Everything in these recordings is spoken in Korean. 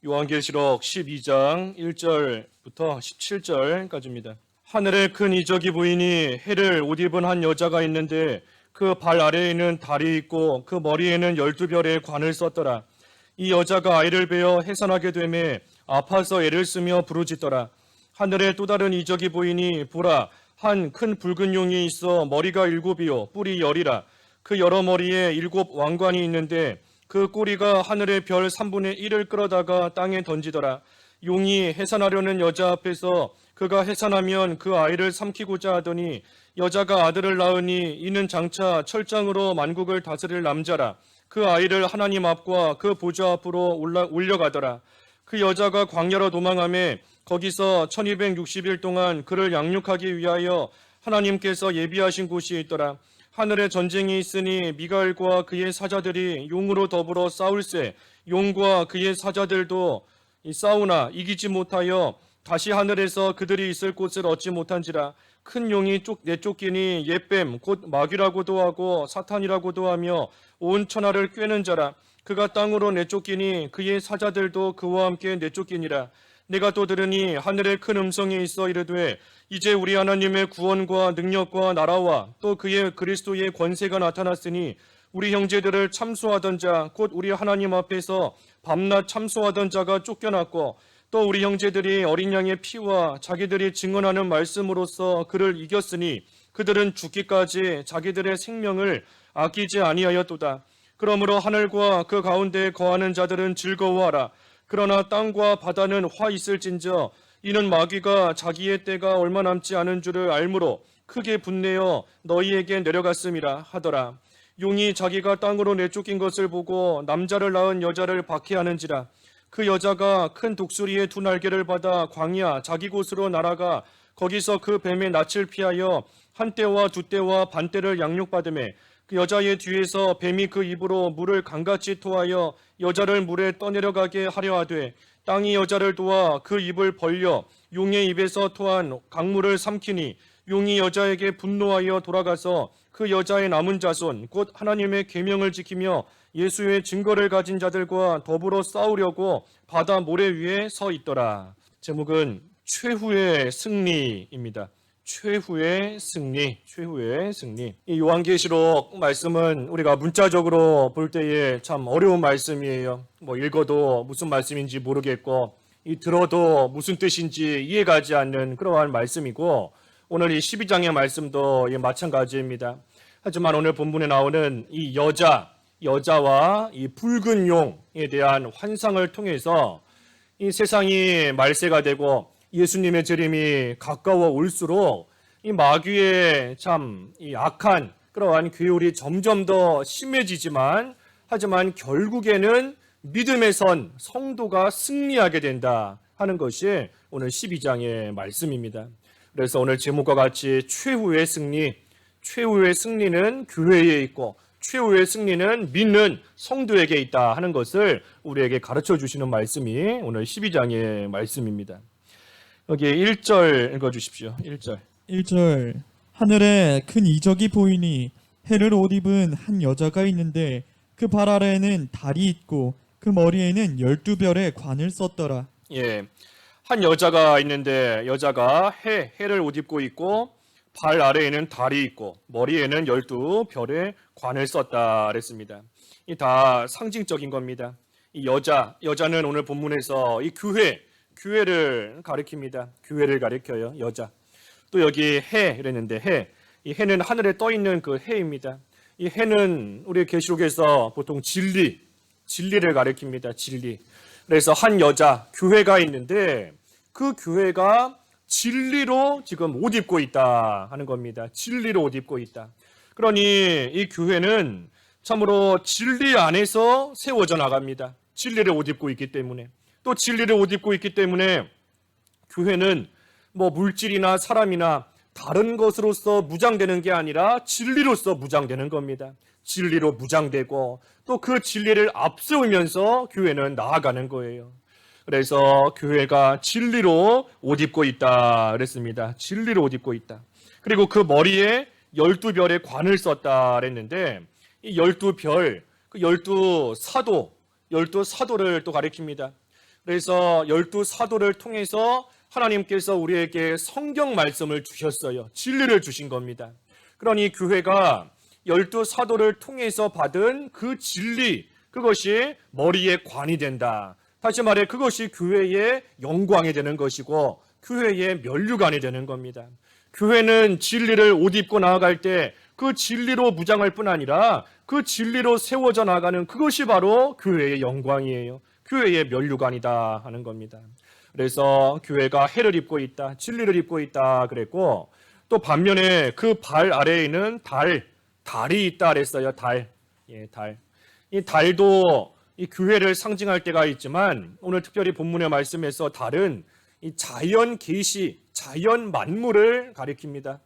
요한계시록 12장 1절부터 17절까지입니다. 하늘에 큰 이적이 보이니 해를 옷 입은 한 여자가 있는데 그 발 아래에는 달이 있고 그 머리에는 12별의 관을 썼더라. 이 여자가 아이를 베어 해산하게 되매 아파서 애를 쓰며 부르짖더라. 하늘에 또 다른 이적이 보이니 보라, 한 큰 붉은 용이 있어 머리가 7이요 뿔이 10이라. 그 여러 머리에 7 왕관이 있는데 그 꼬리가 하늘의 별 3분의 1을 끌어다가 땅에 던지더라. 용이 해산하려는 여자 앞에서 그가 해산하면 그 아이를 삼키고자 하더니 여자가 아들을 낳으니 이는 장차 철장으로 만국을 다스릴 남자라. 그 아이를 하나님 앞과 그 보좌 앞으로 올려가더라. 그 여자가 광야로 도망하며 거기서 1260일 동안 그를 양육하기 위하여 하나님께서 예비하신 곳이 있더라. 하늘에 전쟁이 있으니 미가엘과 그의 사자들이 용으로 더불어 싸울세 용과 그의 사자들도 싸우나 이기지 못하여 다시 하늘에서 그들이 있을 곳을 얻지 못한지라. 큰 용이 내쫓기니 옛뱀 곧 마귀라고도 하고 사탄이라고도 하며 온 천하를 꿰는 자라. 그가 땅으로 내쫓기니 그의 사자들도 그와 함께 내쫓기니라. 내가 또 들으니 하늘에 큰 음성이 있어 이르되 이제 우리 하나님의 구원과 능력과 나라와 또 그의 그리스도의 권세가 나타났으니 우리 형제들을 참소하던 자 곧 우리 하나님 앞에서 밤낮 참소하던 자가 쫓겨났고 또 우리 형제들이 어린 양의 피와 자기들이 증언하는 말씀으로써 그를 이겼으니 그들은 죽기까지 자기들의 생명을 아끼지 아니하였도다. 그러므로 하늘과 그 가운데에 거하는 자들은 즐거워하라. 그러나 땅과 바다는 화 있을진저 이는 마귀가 자기의 때가 얼마 남지 않은 줄을 알므로 크게 분내어 너희에게 내려갔음이라 하더라. 용이 자기가 땅으로 내쫓긴 것을 보고 남자를 낳은 여자를 박해하는지라. 그 여자가 큰 독수리의 2 날개를 받아 광야 자기 곳으로 날아가 거기서 그 뱀의 낯을 피하여 한 떼와 2 떼와 반 떼를 양육받으매 그 여자의 뒤에서 뱀이 그 입으로 물을 강같이 토하여 여자를 물에 떠내려가게 하려 하되 땅이 여자를 도와 그 입을 벌려 용의 입에서 토한 강물을 삼키니 용이 여자에게 분노하여 돌아가서 그 여자의 남은 자손 곧 하나님의 계명을 지키며 예수의 증거를 가진 자들과 더불어 싸우려고 바다 모래 위에 서 있더라. 제목은 최후의 승리입니다. 최후의 승리, 최후의 승리. 이 요한계시록 말씀은 우리가 문자적으로 볼 때에 참 어려운 말씀이에요. 읽어도 무슨 말씀인지 모르겠고, 들어도 무슨 뜻인지 이해가지 않는 그러한 말씀이고, 오늘 이 12장의 말씀도 마찬가지입니다. 하지만 오늘 본문에 나오는 이 여자와 이 붉은 용에 대한 환상을 통해서 이 세상이 말세가 되고 예수님의 재림이 가까워 올수록 이 마귀의 참 이 악한 그러한 괴울이 점점 더 심해지지만 하지만 결국에는 믿음의 선 성도가 승리하게 된다 하는 것이 오늘 12장의 말씀입니다. 그래서 오늘 제목과 같이 최후의 승리는 교회에 있고 최후의 승리는 믿는 성도에게 있다 하는 것을 우리에게 가르쳐 주시는 말씀이 오늘 12장의 말씀입니다. 여기 1절 읽어주십시오. 1절 하늘에 큰 이적이 보이니 해를 옷 입은 한 여자가 있는데 그 발 아래에는 달이 있고 그 머리에는 12별의 관을 썼더라. 예, 한 여자가 있는데 여자가 해를 옷 입고 있고 발 아래에는 달이 있고 머리에는 12별의 관을 썼다 그랬습니다. 이 다 상징적인 겁니다. 이 여자는 오늘 본문에서 이 교회를 가리킵니다. 교회를 가리켜요. 여자. 또 여기 해 이랬는데 이 해는 하늘에 떠 있는 그 해입니다. 이 해는 우리 계시록에서 보통 진리를 가리킵니다. 진리. 그래서 한 여자 교회가 있는데 그 교회가 진리로 지금 옷 입고 있다 하는 겁니다. 진리로 옷 입고 있다. 그러니 이 교회는 참으로 진리 안에서 세워져 나갑니다. 진리를 옷 입고 있기 때문에. 또 진리를 옷 입고 있기 때문에 교회는 물질이나 사람이나 다른 것으로서 무장되는 게 아니라 진리로서 무장되는 겁니다. 진리로 무장되고 또 그 진리를 앞세우면서 교회는 나아가는 거예요. 그래서 교회가 진리로 옷 입고 있다 그랬습니다. 진리로 옷 입고 있다. 그리고 그 머리에 12별의 관을 썼다 그랬는데 이 12별, 그 12사도를 또 가리킵니다. 그래서 12사도를 통해서 하나님께서 우리에게 성경 말씀을 주셨어요. 진리를 주신 겁니다. 그러니 교회가 12사도를 통해서 받은 그 진리, 그것이 머리에 관이 된다. 다시 말해 그것이 교회의 영광이 되는 것이고 교회의 면류관이 되는 겁니다. 교회는 진리를 옷 입고 나아갈 때 그 진리로 무장할 뿐 아니라 그 진리로 세워져 나가는 그것이 바로 교회의 영광이에요. 교회의 면류관이다 하는 겁니다. 그래서 교회가 해를 입고 있다, 진리를 입고 있다 그랬고, 또 반면에 그 발 아래에는 달이 있다 그랬어요. 달. 이 달도 이 교회를 상징할 때가 있지만 오늘 특별히 본문의 말씀에서 달은 이 자연 계시, 자연 만물을 가리킵니다.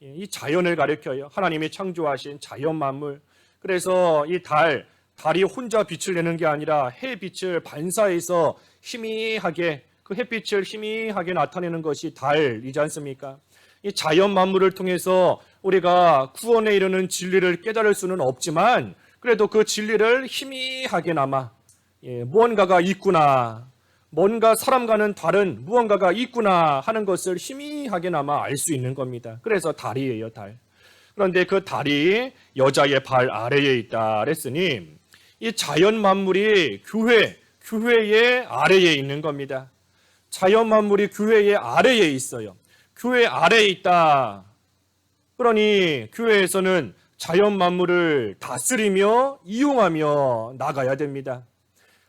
이 자연을 가리켜요. 하나님이 창조하신 자연 만물. 그래서 이 달이 혼자 빛을 내는 게 아니라 햇빛을 반사해서 희미하게, 그 햇빛을 희미하게 나타내는 것이 달이지 않습니까? 이 자연 만물을 통해서 우리가 구원에 이르는 진리를 깨달을 수는 없지만 그래도 그 진리를 희미하게나마 무언가가 있구나, 뭔가 사람과는 다른 무언가가 있구나 하는 것을 희미하게나마 알 수 있는 겁니다. 그래서 달이에요, 달. 그런데 그 달이 여자의 발 아래에 있다 그랬으니 이 자연 만물이 교회의 아래에 있는 겁니다. 자연 만물이 교회의 아래에 있어요. 교회 아래에 있다. 그러니 교회에서는 자연 만물을 다스리며 이용하며 나가야 됩니다.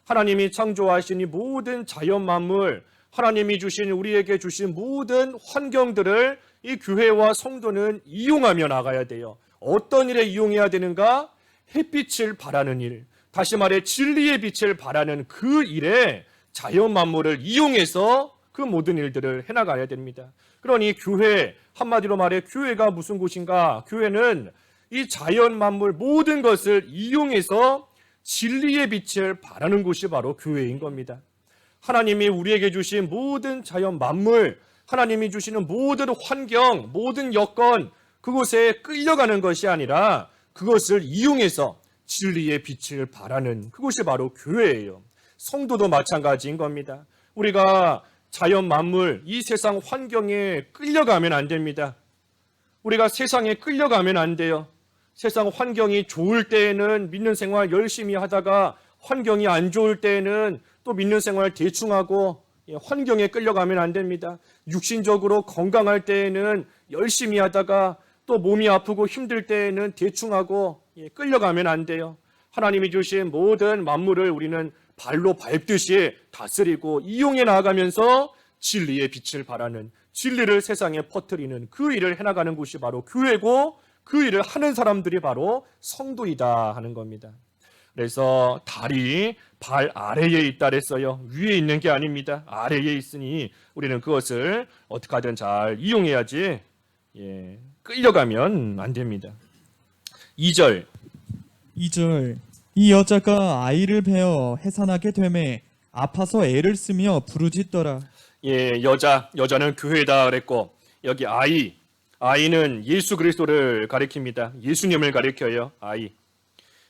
하나님이 창조하신 이 모든 자연 만물, 하나님이 주신 우리에게 주신 모든 환경들을 이 교회와 성도는 이용하며 나가야 돼요. 어떤 일에 이용해야 되는가? 햇빛을 바라는 일, 다시 말해 진리의 빛을 바라는 그 일에 자연 만물을 이용해서 그 모든 일들을 해나가야 됩니다. 그러니 교회, 한마디로 말해 교회가 무슨 곳인가? 교회는 이 자연 만물 모든 것을 이용해서 진리의 빛을 바라는 곳이 바로 교회인 겁니다. 하나님이 우리에게 주신 모든 자연 만물, 하나님이 주시는 모든 환경, 모든 여건, 그곳에 끌려가는 것이 아니라 그것을 이용해서 진리의 빛을 바라는 그곳이 바로 교회예요. 성도도 마찬가지인 겁니다. 우리가 자연 만물, 이 세상 환경에 끌려가면 안 됩니다. 우리가 세상에 끌려가면 안 돼요. 세상 환경이 좋을 때에는 믿는 생활 열심히 하다가 환경이 안 좋을 때에는 또 믿는 생활 대충 하고 환경에 끌려가면 안 됩니다. 육신적으로 건강할 때에는 열심히 하다가 또 몸이 아프고 힘들 때에는 대충 하고 끌려가면 안 돼요. 하나님이 주신 모든 만물을 우리는 발로 밟듯이 다스리고 이용해 나가면서 진리의 빛을 바라는, 진리를 세상에 퍼뜨리는 그 일을 해나가는 곳이 바로 교회고 그 일을 하는 사람들이 바로 성도이다 하는 겁니다. 그래서 달이 발 아래에 있다 그랬어요. 위에 있는 게 아닙니다. 아래에 있으니 우리는 그것을 어떻게 하든 잘 이용해야지 끌려가면 안 됩니다. 2절 이 여자가 아이를 베어 해산하게 되매 아파서 애를 쓰며 부르짖더라. 여자는 교회다 그랬고 여기 아이는 예수 그리스도를 가리킵니다. 예수님을 가리켜요. 아이.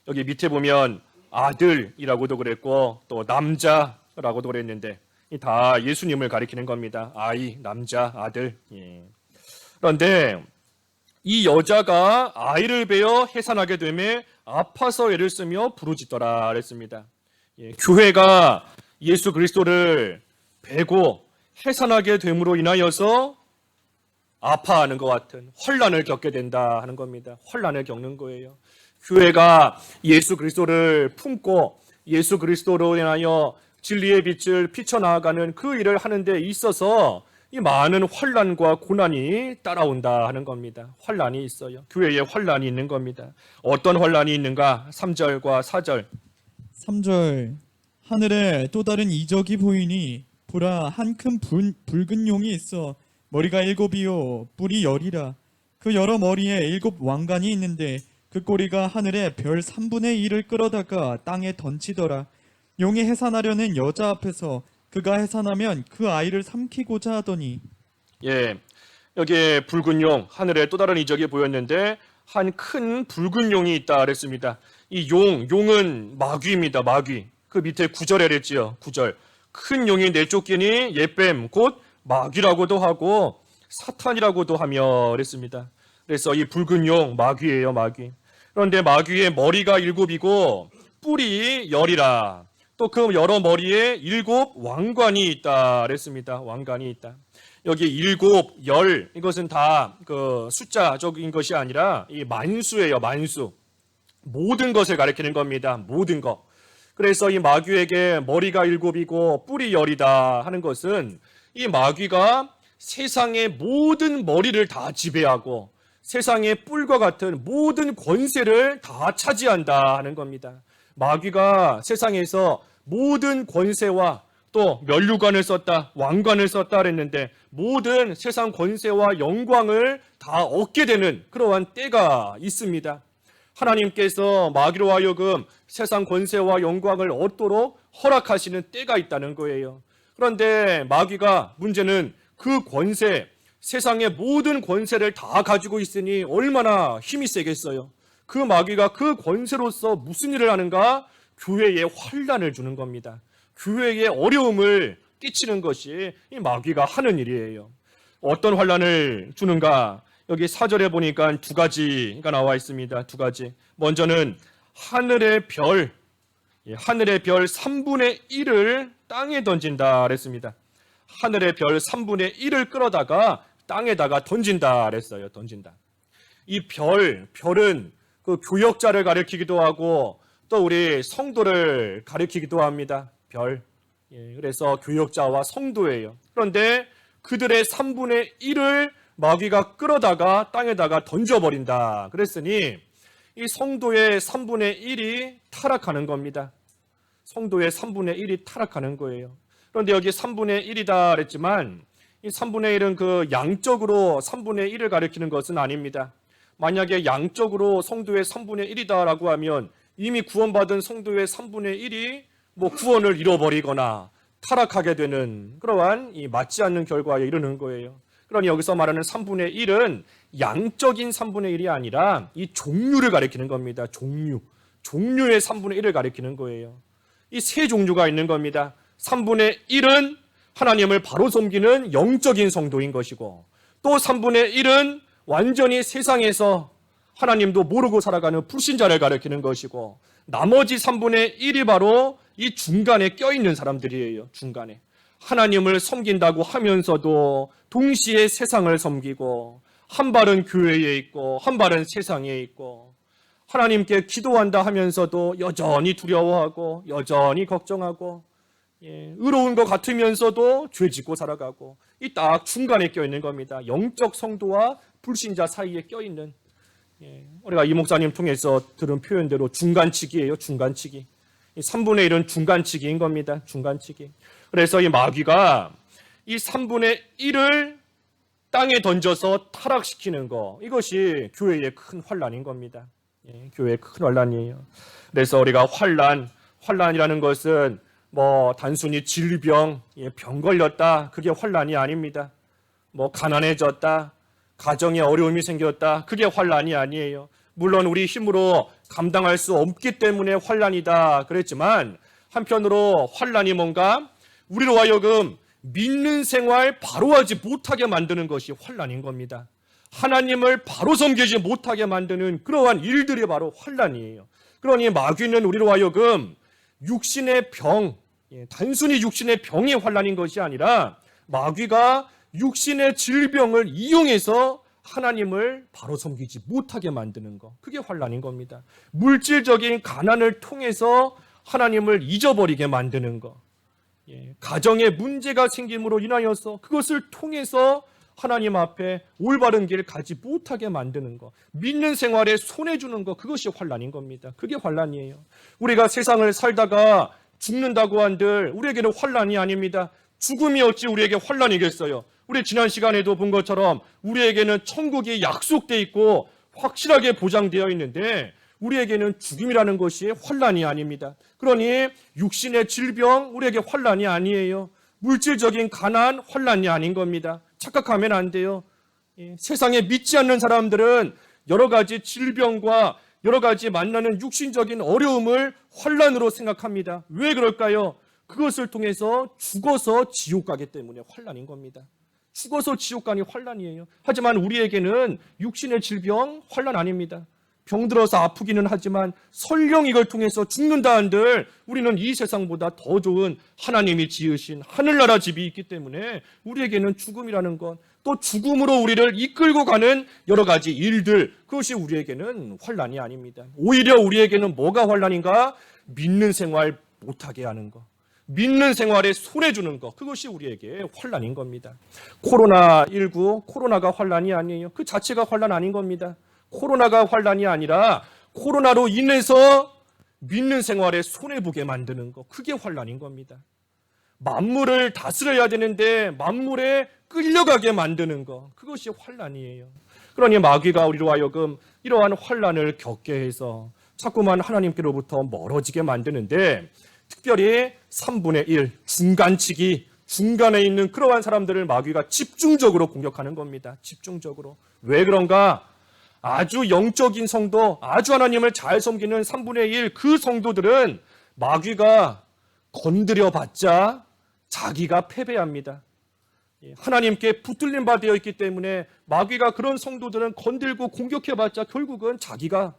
여기 밑에 보면 아들이라고도 그랬고 또 남자라고도 그랬는데 다 예수님을 가리키는 겁니다. 아이, 남자, 아들. 그런데 이 여자가 아이를 베어 해산하게 되매 아파서 애를 쓰며 부르짖더라 그랬습니다. 교회가 예수 그리스도를 베고 해산하게 됨으로 인하여서 아파하는 것 같은 환난을 겪게 된다 하는 겁니다. 환난을 겪는 거예요. 교회가 예수 그리스도를 품고 예수 그리스도로 인하여 진리의 빛을 비춰나가는 그 일을 하는 데 있어서 이 많은 환난과 고난이 따라온다 하는 겁니다. 환난이 있어요. 교회에 환난이 있는 겁니다. 어떤 환난이 있는가? 3절과 4절. 3절 하늘에 또 다른 이적이 보이니 보라 한 큰 붉은 용이 있어 머리가 7이요 뿔이 10이라. 그 여러 머리에 7 왕관이 있는데 그 꼬리가 하늘의 별 3분의 1을 끌어다가 땅에 던지더라. 용이 해산하려는 여자 앞에서 그가 해산하면 그 아이를 삼키고자 하더니. 여기에 붉은 용, 하늘에 또 다른 이적이 보였는데 한 큰 붉은 용이 있다 그랬습니다. 이 용은 마귀입니다. 마귀. 그 밑에 9절에 그랬지요. 9절. 큰 용이 내쫓기니 옛뱀 곧 마귀라고도 하고 사탄이라고도 하며 그랬습니다. 그래서 이 붉은 용 마귀예요, 마귀. 그런데 마귀의 머리가 7이고 뿔이 10이라. 또 그 여러 머리에 7 왕관이 있다 그랬습니다. 왕관이 있다. 여기 7, 10 이것은 다 그 숫자적인 것이 아니라 이 만수예요, 만수. 모든 것을 가리키는 겁니다. 모든 것. 그래서 이 마귀에게 머리가 7이고 뿔이 10이다 하는 것은 이 마귀가 세상의 모든 머리를 다 지배하고 세상의 뿔과 같은 모든 권세를 다 차지한다 하는 겁니다. 마귀가 세상에서 모든 권세와 또 면류관을 썼다, 왕관을 썼다 그랬는데 모든 세상 권세와 영광을 다 얻게 되는 그러한 때가 있습니다. 하나님께서 마귀로 하여금 세상 권세와 영광을 얻도록 허락하시는 때가 있다는 거예요. 그런데 마귀가 문제는 그 권세, 세상의 모든 권세를 다 가지고 있으니 얼마나 힘이 세겠어요. 그 마귀가 그 권세로서 무슨 일을 하는가? 교회에 환난을 주는 겁니다. 교회에 어려움을 끼치는 것이 이 마귀가 하는 일이에요. 어떤 환난을 주는가? 여기 4절에 보니까 2가지가 나와 있습니다. 2가지. 먼저는 하늘의 별 3분의 1을 땅에 던진다 그랬습니다. 하늘의 별 3분의 1을 끌어다가 땅에다가 던진다 그랬어요. 던진다. 이 별은 그 교역자를 가리키기도 하고 또 우리 성도를 가리키기도 합니다. 별. 그래서 교역자와 성도예요. 그런데 그들의 3분의 1을 마귀가 끌어다가 땅에다가 던져버린다. 그랬으니 이 성도의 3분의 1이 타락하는 겁니다. 성도의 3분의 1이 타락하는 거예요. 그런데 여기 3분의 1이다 그랬지만 이 3분의 1은 그 양적으로 3분의 1을 가리키는 것은 아닙니다. 만약에 양적으로 성도의 3분의 1이다라고 하면 이미 구원받은 성도의 3분의 1이 뭐 구원을 잃어버리거나 타락하게 되는 그러한 이 맞지 않는 결과에 이르는 거예요. 그러니 여기서 말하는 3분의 1은 양적인 3분의 1이 아니라 이 종류를 가리키는 겁니다. 종류의 3분의 1을 가리키는 거예요. 이 세 종류가 있는 겁니다. 3분의 1은 하나님을 바로 섬기는 영적인 성도인 것이고 또 3분의 1은 완전히 세상에서 하나님도 모르고 살아가는 불신자를 가리키는 것이고 나머지 3분의 1이 바로 이 중간에 껴있는 사람들이에요. 중간에. 하나님을 섬긴다고 하면서도 동시에 세상을 섬기고 한 발은 교회에 있고 한 발은 세상에 있고 하나님께 기도한다 하면서도 여전히 두려워하고 여전히 걱정하고 의로운 것 같으면서도 죄 짓고 살아가고 이 딱 중간에 껴있는 겁니다. 영적 성도와 불신자 사이에 껴있는 우리가 이 목사님 통해서 들은 표현대로 중간치기예요. 중간치기. 3분의 1은 중간치기인 겁니다. 중간치기. 그래서 이 마귀가 이 3분의 1을 땅에 던져서 타락시키는 거 이것이 교회의 큰 환난인 겁니다. 교회의 큰 환난이에요. 그래서 우리가 환난이라는 것은 뭐 단순히 질병, 병 걸렸다 그게 환난이 아닙니다. 뭐 가난해졌다, 가정에 어려움이 생겼다 그게 환난이 아니에요. 물론 우리 힘으로 감당할 수 없기 때문에 환난이다 그랬지만 한편으로 환난이 뭔가 우리로 하여금 믿는 생활 바로 하지 못하게 만드는 것이 환난인 겁니다. 하나님을 바로 섬기지 못하게 만드는 그러한 일들이 바로 환난이에요. 그러니 마귀는 우리로 하여금 육신의 병, 단순히 육신의 병이 환난인 것이 아니라 마귀가 육신의 질병을 이용해서 하나님을 바로 섬기지 못하게 만드는 것, 그게 환난인 겁니다. 물질적인 가난을 통해서 하나님을 잊어버리게 만드는 것, 가정에 문제가 생김으로 인하여서 그것을 통해서 하나님 앞에 올바른 길 가지 못하게 만드는 것, 믿는 생활에 손해주는 것, 그것이 환난인 겁니다. 그게 환난이에요. 우리가 세상을 살다가 죽는다고 한들 우리에게는 환난이 아닙니다. 죽음이 어찌 우리에게 환난이겠어요. 우리 지난 시간에도 본 것처럼 우리에게는 천국이 약속되어 있고 확실하게 보장되어 있는데 우리에게는 죽음이라는 것이 환난이 아닙니다. 그러니 육신의 질병 우리에게 환난이 아니에요. 물질적인 가난 환난이 아닌 겁니다. 착각하면 안 돼요. 세상에 믿지 않는 사람들은 여러 가지 질병과 여러 가지 만나는 육신적인 어려움을 환난으로 생각합니다. 왜 그럴까요? 그것을 통해서 죽어서 지옥 가기 때문에 환난인 겁니다. 죽어서 지옥 가니 환난이에요. 하지만 우리에게는 육신의 질병 환난 아닙니다. 병들어서 아프기는 하지만 설령 이걸 통해서 죽는다 한들 우리는 이 세상보다 더 좋은 하나님이 지으신 하늘나라 집이 있기 때문에 우리에게는 죽음이라는 것, 또 죽음으로 우리를 이끌고 가는 여러 가지 일들, 그것이 우리에게는 환난이 아닙니다. 오히려 우리에게는 뭐가 환난인가? 믿는 생활 못하게 하는 것, 믿는 생활에 손해 주는 것, 그것이 우리에게 환난인 겁니다. 코로나19, 코로나가 환난이 아니에요. 그 자체가 환난 아닌 겁니다. 코로나가 환난이 아니라 코로나로 인해서 믿는 생활에 손해보게 만드는 것, 그게 환난인 겁니다. 만물을 다스려야 되는데 만물에 끌려가게 만드는 것, 그것이 환난이에요. 그러니 마귀가 우리로 하여금 이러한 환난을 겪게 해서 자꾸만 하나님께로부터 멀어지게 만드는데, 특별히 3분의 1 중간치기, 중간에 있는 그러한 사람들을 마귀가 집중적으로 공격하는 겁니다. 집중적으로. 왜 그런가? 아주 영적인 성도, 아주 하나님을 잘 섬기는 3분의 1 그 성도들은 마귀가 건드려봤자 자기가 패배합니다. 하나님께 붙들림 바 되어 있기 때문에 마귀가 그런 성도들은 건들고 공격해봤자 결국은 자기가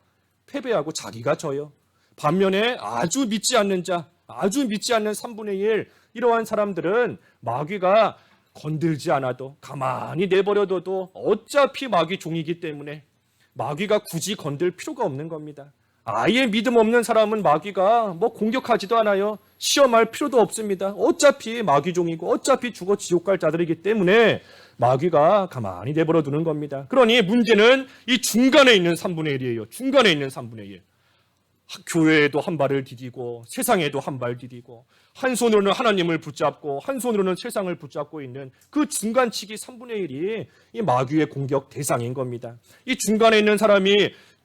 패배하고 자기가 져요. 반면에 아주 믿지 않는 자, 아주 믿지 않는 3분의 1 이러한 사람들은 마귀가 건들지 않아도 가만히 내버려둬도 어차피 마귀 종이기 때문에 마귀가 굳이 건들 필요가 없는 겁니다. 아예 믿음 없는 사람은 마귀가 뭐 공격하지도 않아요. 시험할 필요도 없습니다. 어차피 마귀 종이고 어차피 죽어 지옥 갈 자들이기 때문에 마귀가 가만히 내버려 두는 겁니다. 그러니 문제는 이 중간에 있는 3분의 1이에요. 중간에 있는 3분의 1. 교회에도 한 발을 디디고 세상에도 한 발 디디고 한 손으로는 하나님을 붙잡고 한 손으로는 세상을 붙잡고 있는 그 중간치기 3분의 1이 이 마귀의 공격 대상인 겁니다. 이 중간에 있는 사람이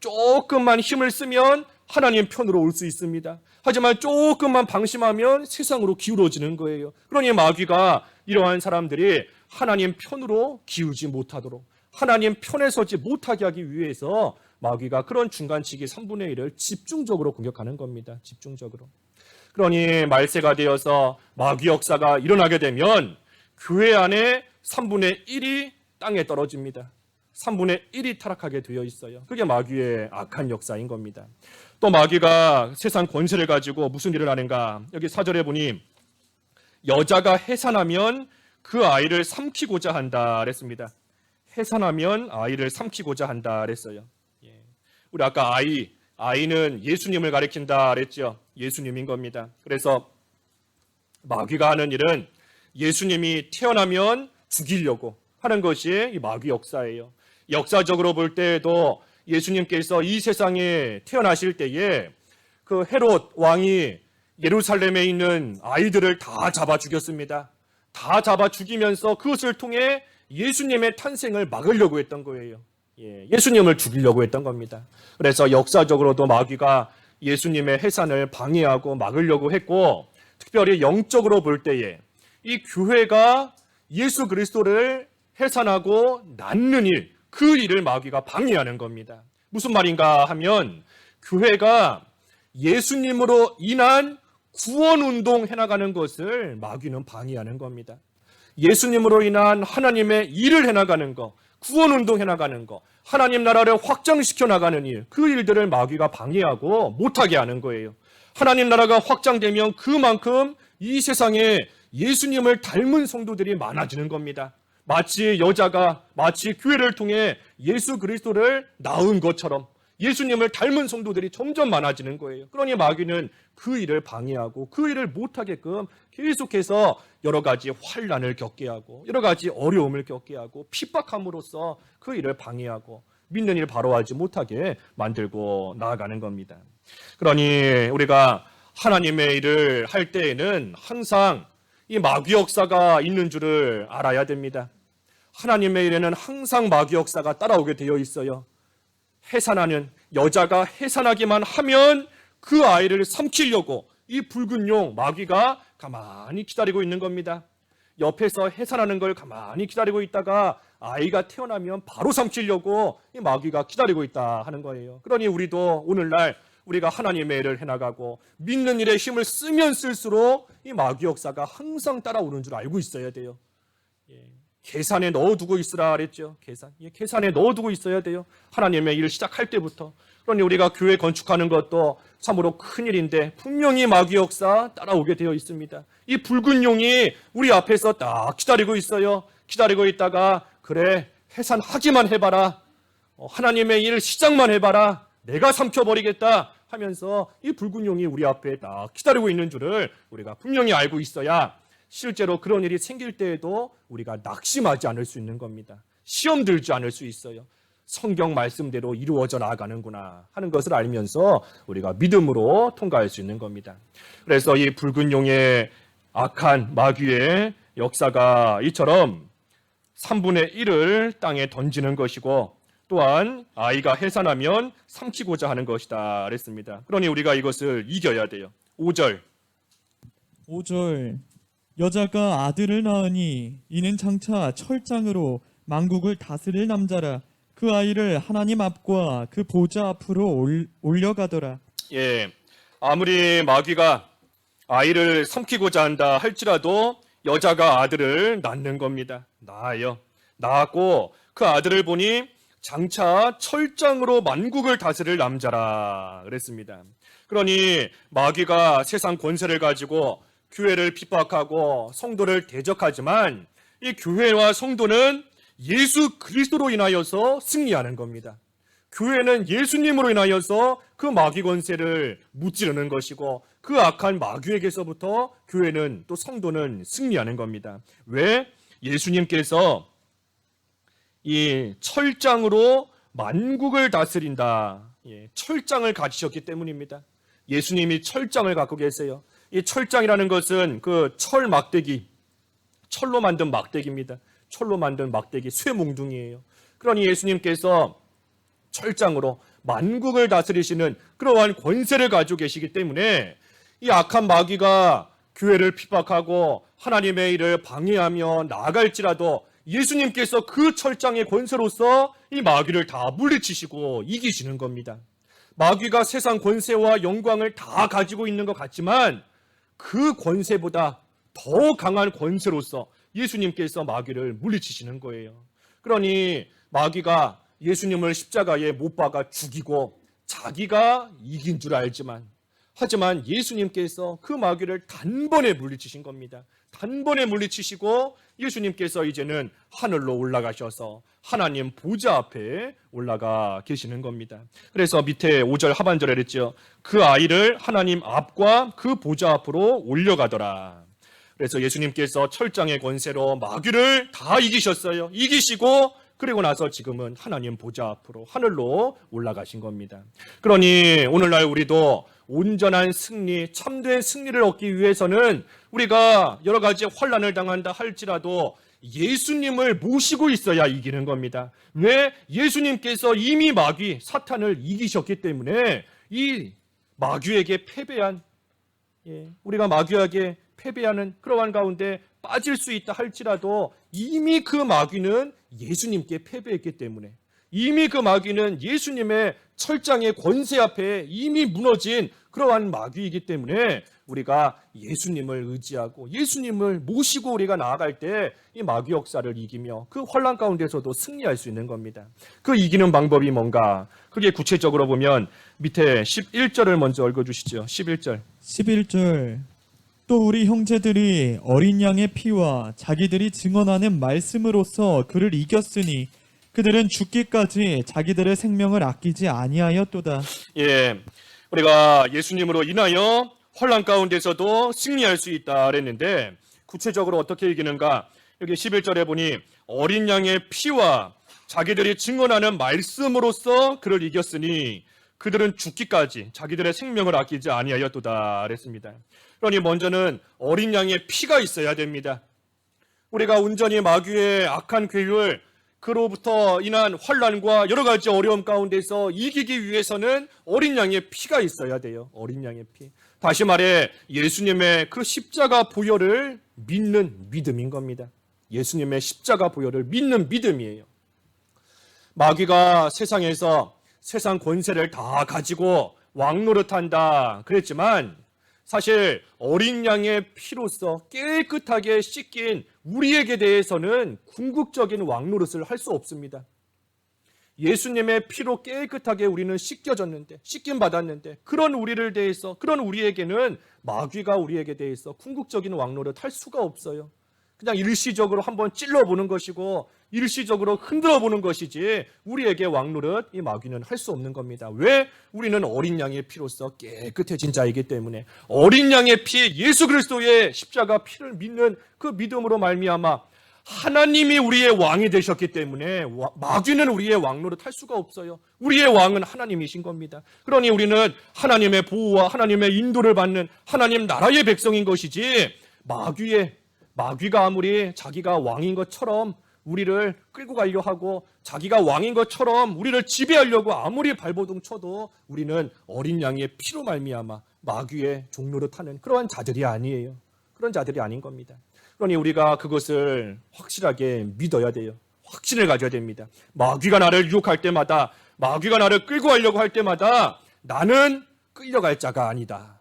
조금만 힘을 쓰면 하나님 편으로 올 수 있습니다. 하지만 조금만 방심하면 세상으로 기울어지는 거예요. 그러니 마귀가 이러한 사람들이 하나님 편으로 기우지 못하도록, 하나님 편에 서지 못하게 하기 위해서 마귀가 그런 중간치기 3분의 1을 집중적으로 공격하는 겁니다. 집중적으로. 그러니 말세가 되어서 마귀 역사가 일어나게 되면 교회 안에 3분의 1이 땅에 떨어집니다. 3분의 1이 타락하게 되어 있어요. 그게 마귀의 악한 역사인 겁니다. 또 마귀가 세상 권세를 가지고 무슨 일을 하는가? 여기 4절에 보니 여자가 해산하면 그 아이를 삼키고자 한다 그랬습니다. 해산하면 아이를 삼키고자 한다 그랬어요. 우리 아까 아이는 예수님을 가리킨다 그랬죠. 예수님인 겁니다. 그래서 마귀가 하는 일은 예수님이 태어나면 죽이려고 하는 것이 이 마귀 역사예요. 역사적으로 볼 때에도 예수님께서 이 세상에 태어나실 때에 그 헤롯 왕이 예루살렘에 있는 아이들을 다 잡아 죽였습니다. 다 잡아 죽이면서 그것을 통해 예수님의 탄생을 막으려고 했던 거예요. 예수님을 죽이려고 했던 겁니다. 그래서 역사적으로도 마귀가 예수님의 해산을 방해하고 막으려고 했고, 특별히 영적으로 볼 때에 이 교회가 예수 그리스도를 해산하고 낳는 일, 그 일을 마귀가 방해하는 겁니다. 무슨 말인가 하면 교회가 예수님으로 인한 구원운동 해나가는 것을 마귀는 방해하는 겁니다. 예수님으로 인한 하나님의 일을 해나가는 것, 구원운동 해나가는 것, 하나님 나라를 확장시켜 나가는 일, 그 일들을 마귀가 방해하고 못하게 하는 거예요. 하나님 나라가 확장되면 그만큼 이 세상에 예수님을 닮은 성도들이 많아지는 겁니다. 마치 여자가 마치 교회를 통해 예수 그리스도를 낳은 것처럼 예수님을 닮은 성도들이 점점 많아지는 거예요. 그러니 마귀는 그 일을 방해하고 그 일을 못하게끔 계속해서 여러 가지 환난을 겪게 하고 여러 가지 어려움을 겪게 하고 핍박함으로써 그 일을 방해하고 믿는 일 바로 하지 못하게 만들고 나아가는 겁니다. 그러니 우리가 하나님의 일을 할 때에는 항상 이 마귀 역사가 있는 줄을 알아야 됩니다. 하나님의 일에는 항상 마귀 역사가 따라오게 되어 있어요. 해산하는 여자가 해산하기만 하면 그 아이를 삼키려고 이 붉은 용 마귀가 가만히 기다리고 있는 겁니다. 옆에서 해산하는 걸 가만히 기다리고 있다가 아이가 태어나면 바로 삼키려고 이 마귀가 기다리고 있다 하는 거예요. 그러니 우리도 오늘날 우리가 하나님의 일을 해나가고 믿는 일에 힘을 쓰면 쓸수록 이 마귀 역사가 항상 따라오는 줄 알고 있어야 돼요. 계산에 넣어두고 있으라 그랬죠. 계산에 넣어두고 있어야 돼요. 하나님의 일을 시작할 때부터. 그러니 우리가 교회 건축하는 것도 참으로 큰일인데 분명히 마귀 역사 따라오게 되어 있습니다. 이 붉은 용이 우리 앞에서 딱 기다리고 있어요. 기다리고 있다가 그래 해산하기만 해봐라. 하나님의 일 시작만 해봐라. 내가 삼켜버리겠다 하면서 이 붉은 용이 우리 앞에 딱 기다리고 있는 줄을 우리가 분명히 알고 있어야 실제로 그런 일이 생길 때에도 우리가 낙심하지 않을 수 있는 겁니다. 시험 들지 않을 수 있어요. 성경 말씀대로 이루어져 나가는구나 하는 것을 알면서 우리가 믿음으로 통과할 수 있는 겁니다. 그래서 이 붉은 용의 악한 마귀의 역사가 이처럼 3분의 1을 땅에 던지는 것이고 또한 아이가 해산하면 삼키고자 하는 것이다 그랬습니다. 그러니 우리가 이것을 이겨야 돼요. 5절 여자가 아들을 낳으니 이는 장차 철장으로 만국을 다스릴 남자라. 그 아이를 하나님 앞과 그 보좌 앞으로 올려가더라. 아무리 마귀가 아이를 삼키고자 한다 할지라도 여자가 아들을 낳는 겁니다. 낳았고 그 아들을 보니 장차 철장으로 만국을 다스릴 남자라 그랬습니다. 그러니 마귀가 세상 권세를 가지고 교회를 핍박하고 성도를 대적하지만 이 교회와 성도는 예수 그리스도로 인하여서 승리하는 겁니다. 교회는 예수님으로 인하여서 그 마귀 권세를 무찌르는 것이고 그 악한 마귀에게서부터 교회는 또 성도는 승리하는 겁니다. 왜? 예수님께서 이 철장으로 만국을 다스린다. 철장을 가지셨기 때문입니다. 예수님이 철장을 갖고 계세요. 이 철장이라는 것은 그 철 막대기, 철로 만든 막대기입니다. 철로 만든 막대기, 쇠몽둥이에요. 그러니 예수님께서 철장으로 만국을 다스리시는 그러한 권세를 가지고 계시기 때문에 이 악한 마귀가 교회를 핍박하고 하나님의 일을 방해하며 나아갈지라도 예수님께서 그 철장의 권세로서 이 마귀를 다 물리치시고 이기시는 겁니다. 마귀가 세상 권세와 영광을 다 가지고 있는 것 같지만 그 권세보다 더 강한 권세로서 예수님께서 마귀를 물리치시는 거예요. 그러니 마귀가 예수님을 십자가에 못 박아 죽이고 자기가 이긴 줄 알지만 하지만 예수님께서 그 마귀를 단번에 물리치신 겁니다. 단번에 물리치시고 예수님께서 이제는 하늘로 올라가셔서 하나님 보좌 앞에 올라가 계시는 겁니다. 그래서 밑에 5절 하반절에 그랬죠. 그 아이를 하나님 앞과 그 보좌 앞으로 올려가더라. 그래서 예수님께서 철장의 권세로 마귀를 다 이기셨어요. 이기시고 그리고 나서 지금은 하나님 보좌 앞으로 하늘로 올라가신 겁니다. 그러니 오늘날 우리도 온전한 승리, 참된 승리를 얻기 위해서는 우리가 여러 가지 환난을 당한다 할지라도 예수님을 모시고 있어야 이기는 겁니다. 왜? 예수님께서 이미 마귀, 사탄을 이기셨기 때문에 이 마귀에게 패배한, 우리가 마귀에게 패배하는 그러한 가운데 빠질 수 있다 할지라도 이미 그 마귀는 예수님께 패배했기 때문에 이미 그 마귀는 예수님의 철장의 권세 앞에 이미 무너진 그러한 마귀이기 때문에 우리가 예수님을 의지하고 예수님을 모시고 우리가 나아갈 때 이 마귀 역사를 이기며 그 환난 가운데서도 승리할 수 있는 겁니다. 그 이기는 방법이 뭔가? 그게 구체적으로 보면 밑에 11절을 먼저 읽어주시죠. 11절 또 우리 형제들이 어린 양의 피와 자기들이 증언하는 말씀으로써 그를 이겼으니 그들은 죽기까지 자기들의 생명을 아끼지 아니하였도다. 우리가 예수님으로 인하여 환난 가운데서도 승리할 수 있다 그랬는데 구체적으로 어떻게 이기는가? 여기 11절에 보니 어린 양의 피와 자기들이 증언하는 말씀으로써 그를 이겼으니 그들은 죽기까지 자기들의 생명을 아끼지 아니하였도다 그랬습니다. 그러니 먼저는 어린 양의 피가 있어야 됩니다. 우리가 온전히 마귀의 악한 괴율 그로부터 인한 환난과 여러 가지 어려움 가운데서 이기기 위해서는 어린 양의 피가 있어야 돼요. 어린 양의 피. 다시 말해 예수님의 그 십자가 보혈을 믿는 믿음인 겁니다. 예수님의 십자가 보혈을 믿는 믿음이에요. 마귀가 세상에서 세상 권세를 다 가지고 왕 노릇한다 그랬지만 사실 어린 양의 피로써 깨끗하게 씻긴 우리에게 대해서는 궁극적인 왕 노릇을 할 수 없습니다. 예수님의 피로 깨끗하게 우리는 씻겨졌는데, 씻김 받았는데, 그런 우리를 대해서, 그런 우리에게는 마귀가 우리에게 대해서 궁극적인 왕 노릇 할 수가 없어요. 그냥 일시적으로 한번 찔러보는 것이고 일시적으로 흔들어보는 것이지 우리에게 왕노릇 이 마귀는 할 수 없는 겁니다. 왜? 우리는 어린 양의 피로써 깨끗해진 자이기 때문에 어린 양의 피, 예수 그리스도의 십자가 피를 믿는 그 믿음으로 말미암아 하나님이 우리의 왕이 되셨기 때문에 마귀는 우리의 왕노릇 할 수가 없어요. 우리의 왕은 하나님이신 겁니다. 그러니 우리는 하나님의 보호와 하나님의 인도를 받는 하나님 나라의 백성인 것이지 마귀가 아무리 자기가 왕인 것처럼 우리를 끌고 가려 하고 자기가 왕인 것처럼 우리를 지배하려고 아무리 발버둥 쳐도 우리는 어린 양의 피로 말미암아 마귀의 종노릇하는 그러한 자들이 아니에요. 그런 자들이 아닌 겁니다. 그러니 우리가 그것을 확실하게 믿어야 돼요. 확신을 가져야 됩니다. 마귀가 나를 유혹할 때마다 마귀가 나를 끌고 가려고 할 때마다 나는 끌려갈 자가 아니다.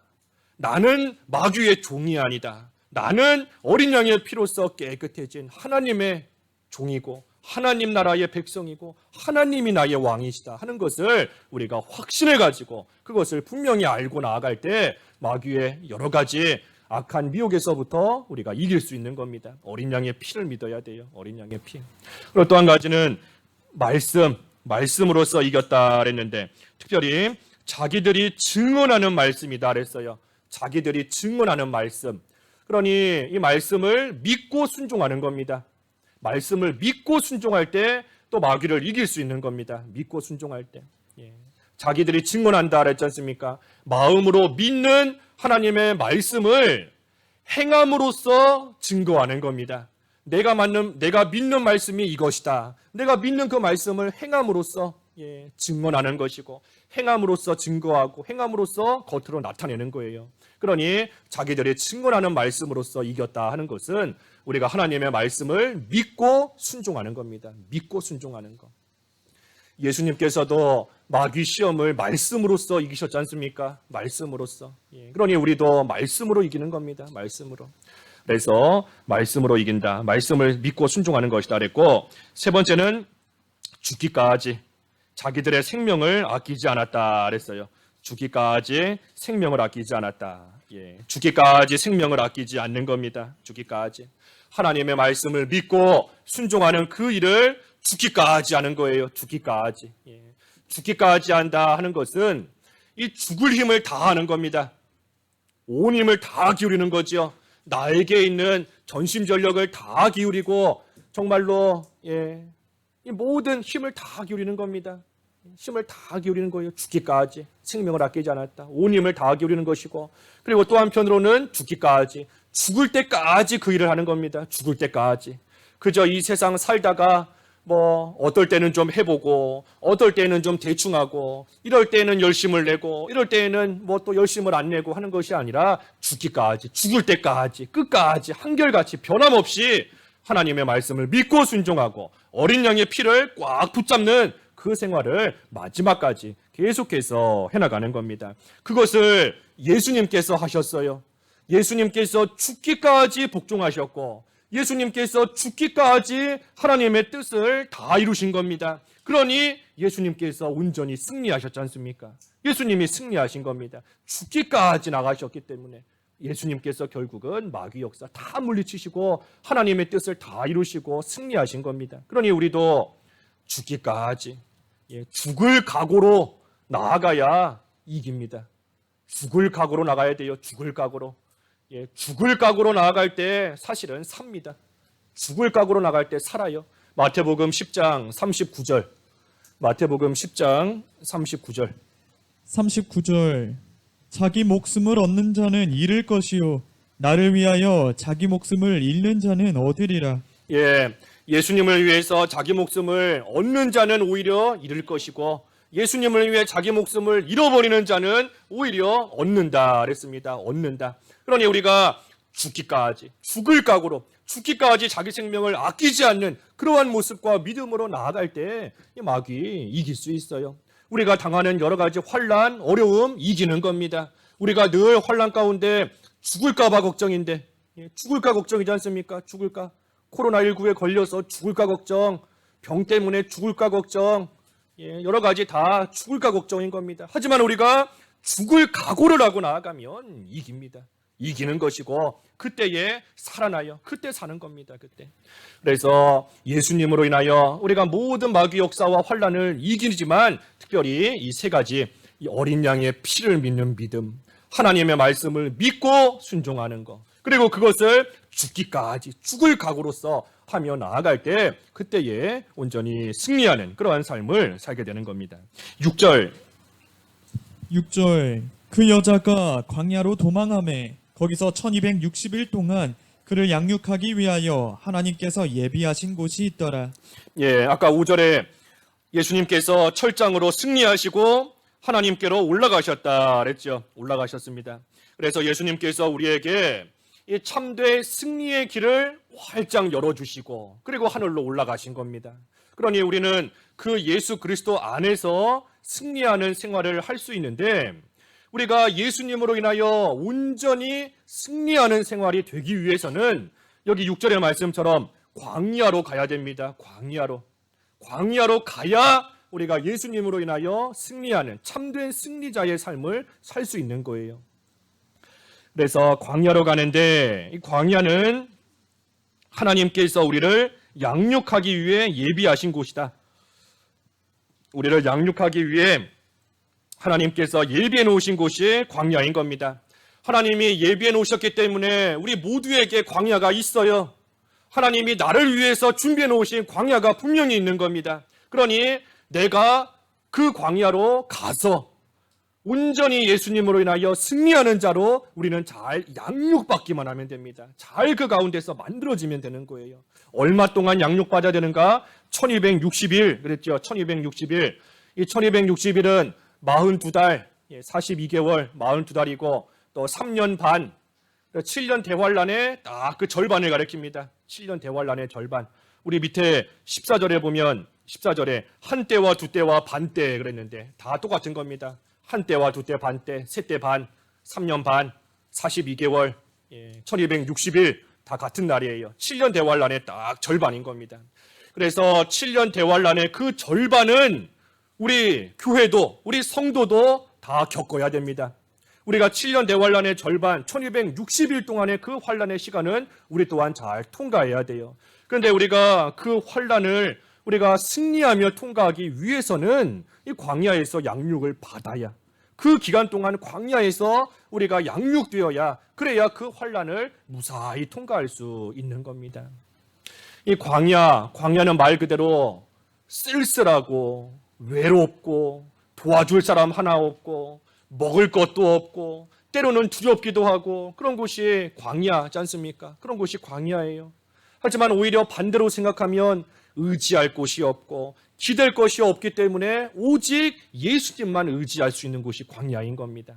나는 마귀의 종이 아니다. 나는 어린 양의 피로써 깨끗해진 하나님의 종이고 하나님 나라의 백성이고 하나님이 나의 왕이시다 하는 것을 우리가 확신을 가지고 그것을 분명히 알고 나아갈 때 마귀의 여러 가지 악한 미혹에서부터 우리가 이길 수 있는 겁니다. 어린 양의 피를 믿어야 돼요. 어린 양의 피. 그리고 또 한 가지는 말씀으로써 이겼다 그랬는데 특별히 자기들이 증언하는 말씀이다 그랬어요. 자기들이 증언하는 말씀. 그러니 이 말씀을 믿고 순종하는 겁니다. 말씀을 믿고 순종할 때 또 마귀를 이길 수 있는 겁니다. 믿고 순종할 때. 자기들이 증언한다 그랬지 않습니까? 마음으로 믿는 하나님의 말씀을 행함으로써 증거하는 겁니다. 내가 믿는 말씀이 이것이다. 내가 믿는 그 말씀을 행함으로써 증언하는 것이고 행함으로써 증거하고 행함으로써 겉으로 나타내는 거예요. 그러니 자기들이 증언하는 말씀으로써 이겼다 하는 것은 우리가 하나님의 말씀을 믿고 순종하는 겁니다. 믿고 순종하는 것. 예수님께서도 마귀 시험을 말씀으로써 이기셨지 않습니까? 말씀으로써. 그러니 우리도 말씀으로 이기는 겁니다. 말씀으로. 그래서 말씀으로 이긴다. 말씀을 믿고 순종하는 것이다 그랬고 세 번째는 죽기까지 자기들의 생명을 아끼지 않았다 그랬어요. 죽기까지 생명을 아끼지 않았다. 죽기까지 생명을 아끼지 않는 겁니다. 죽기까지. 하나님의 말씀을 믿고 순종하는 그 일을 죽기까지 하는 거예요. 죽기까지. 죽기까지 한다 하는 것은 이 죽을 힘을 다하는 겁니다. 온 힘을 다 기울이는 거죠. 나에게 있는 전심전력을 다 기울이고 정말로 이 모든 힘을 다 기울이는 겁니다. 힘을 다 기울이는 거예요. 죽기까지. 생명을 아끼지 않았다. 온 힘을 다 기울이는 것이고 그리고 또 한편으로는 죽기까지. 죽을 때까지 그 일을 하는 겁니다. 죽을 때까지. 그저 이 세상 살다가 어떨 때는 좀 해보고, 어떨 때는 좀 대충 하고, 이럴 때는 열심을 내고, 이럴 때는 또 열심을 안 내고 하는 것이 아니라 죽기까지, 죽을 때까지, 끝까지, 한결같이 변함없이 하나님의 말씀을 믿고 순종하고, 어린 양의 피를 꽉 붙잡는 그 생활을 마지막까지 계속해서 해나가는 겁니다. 그것을 예수님께서 하셨어요. 예수님께서 죽기까지 복종하셨고, 예수님께서 죽기까지 하나님의 뜻을 다 이루신 겁니다. 그러니 예수님께서 온전히 승리하셨지 않습니까? 예수님이 승리하신 겁니다. 죽기까지 나가셨기 때문에 예수님께서 결국은 마귀 역사 다 물리치시고 하나님의 뜻을 다 이루시고 승리하신 겁니다. 그러니 우리도 죽기까지 죽을 각오로 나아가야 이깁니다. 죽을 각오로 나가야 돼요. 죽을 각오로. 죽을 각오로 나아갈 때 사실은 삽니다. 죽을 각오로 나갈 때 살아요. 마태복음 10장 39절. 마태복음 10장 39절. 39절. 자기 목숨을 얻는 자는 잃을 것이요 나를 위하여 자기 목숨을 잃는 자는 얻으리라. 예수님을 위해서 자기 목숨을 얻는 자는 오히려 잃을 것이고 예수님을 위해 자기 목숨을 잃어버리는 자는 오히려 얻는다 그랬습니다. 얻는다. 그러니 우리가 죽기까지, 죽을 각오로, 죽기까지 자기 생명을 아끼지 않는 그러한 모습과 믿음으로 나아갈 때 이 마귀 이길 수 있어요. 우리가 당하는 여러 가지 환난, 어려움 이기는 겁니다. 우리가 늘 환난 가운데 죽을까 봐 걱정인데, 죽을까 걱정이지 않습니까? 죽을까? 코로나19에 걸려서 죽을까 걱정, 병 때문에 죽을까 걱정, 여러 가지 다 죽을까 걱정인 겁니다. 하지만 우리가 죽을 각오를 하고 나아가면 이깁니다. 이기는 것이고 그때에 살아나요. 그때 사는 겁니다. 그때. 그래서 예수님으로 인하여 우리가 모든 마귀 역사와 환난을 이기지만 특별히 이 세 가지, 이 어린 양의 피를 믿는 믿음, 하나님의 말씀을 믿고 순종하는 것, 그리고 그것을 죽기까지 죽을 각오로서 하며 나아갈 때 그때에 온전히 승리하는 그러한 삶을 살게 되는 겁니다. 6절 그 여자가 광야로 도망하매 거기서 1260일 동안 그를 양육하기 위하여 하나님께서 예비하신 곳이 있더라. 아까 5절에 예수님께서 철장으로 승리하시고 하나님께로 올라가셨다 그랬죠. 올라가셨습니다. 그래서 예수님께서 우리에게 이 참된 승리의 길을 활짝 열어주시고 그리고 하늘로 올라가신 겁니다. 그러니 우리는 그 예수 그리스도 안에서 승리하는 생활을 할 수 있는데, 우리가 예수님으로 인하여 온전히 승리하는 생활이 되기 위해서는 여기 6절의 말씀처럼 광야로 가야 됩니다. 광야로 가야 우리가 예수님으로 인하여 승리하는 참된 승리자의 삶을 살 수 있는 거예요. 그래서 광야로 가는데, 이 광야는 하나님께서 우리를 양육하기 위해 예비하신 곳이다. 우리를 양육하기 위해 하나님께서 예비해 놓으신 곳이 광야인 겁니다. 하나님이 예비해 놓으셨기 때문에 우리 모두에게 광야가 있어요. 하나님이 나를 위해서 준비해 놓으신 광야가 분명히 있는 겁니다. 그러니 내가 그 광야로 가서 온전히 예수님으로 인하여 승리하는 자로 우리는 잘 양육받기만 하면 됩니다. 잘 그 가운데서 만들어지면 되는 거예요. 얼마 동안 양육받아야 되는가? 1260일 그랬죠. 1260일. 이 1260일은 42달, 42개월, 42달이고 또 3년 반, 7년 대환란의 딱 그 절반을 가리킵니다. 7년 대환란의 절반. 우리 밑에 14절에 보면 14절에 한때와 두때와 반때 그랬는데 다 똑같은 겁니다. 한때와 두때, 반때, 세때 반, 3년 반, 42개월, 1260일 다 같은 날이에요. 7년 대환란의 딱 절반인 겁니다. 그래서 7년 대환란의 그 절반은 우리 교회도, 우리 성도도 다 겪어야 됩니다. 우리가 7년 대환란의 절반, 1260일 동안의 그 환란의 시간은 우리 또한 잘 통과해야 돼요. 그런데 우리가 그 환란을 우리가 승리하며 통과하기 위해서는 이 광야에서 양육을 받아야, 그 기간 동안 광야에서 우리가 양육되어야, 그래야 그 환란을 무사히 통과할 수 있는 겁니다. 이 광야는 말 그대로 쓸쓸하고 외롭고 도와줄 사람 하나 없고 먹을 것도 없고 때로는 두렵기도 하고 그런 곳이 광야지 않습니까? 그런 곳이 광야예요. 하지만 오히려 반대로 생각하면 의지할 곳이 없고 기댈 것이 없기 때문에 오직 예수님만 의지할 수 있는 곳이 광야인 겁니다.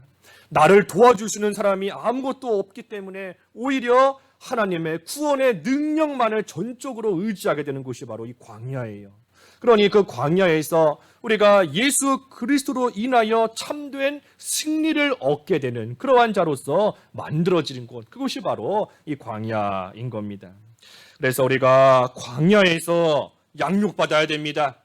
나를 도와줄 수 있는 사람이 아무것도 없기 때문에 오히려 하나님의 구원의 능력만을 전적으로 의지하게 되는 곳이 바로 이 광야예요. 그러니 그 광야에서 우리가 예수 그리스도로 인하여 참된 승리를 얻게 되는 그러한 자로서 만들어지는 곳, 그것이 바로 이 광야인 겁니다. 그래서 우리가 광야에서 양육받아야 됩니다.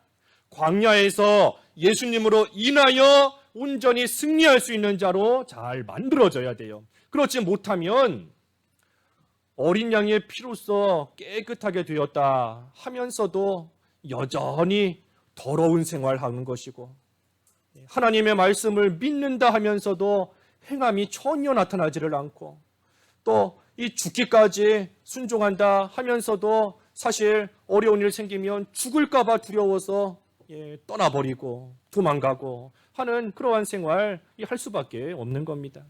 광야에서 예수님으로 인하여 온전히 승리할 수 있는 자로 잘 만들어져야 돼요. 그렇지 못하면 어린 양의 피로써 깨끗하게 되었다 하면서도 여전히 더러운 생활하는 것이고, 하나님의 말씀을 믿는다 하면서도 행함이 전혀 나타나지를 않고, 또 이 죽기까지 순종한다 하면서도 사실 어려운 일 생기면 죽을까 봐 두려워서 떠나버리고 도망가고 하는 그러한 생활 할 수밖에 없는 겁니다.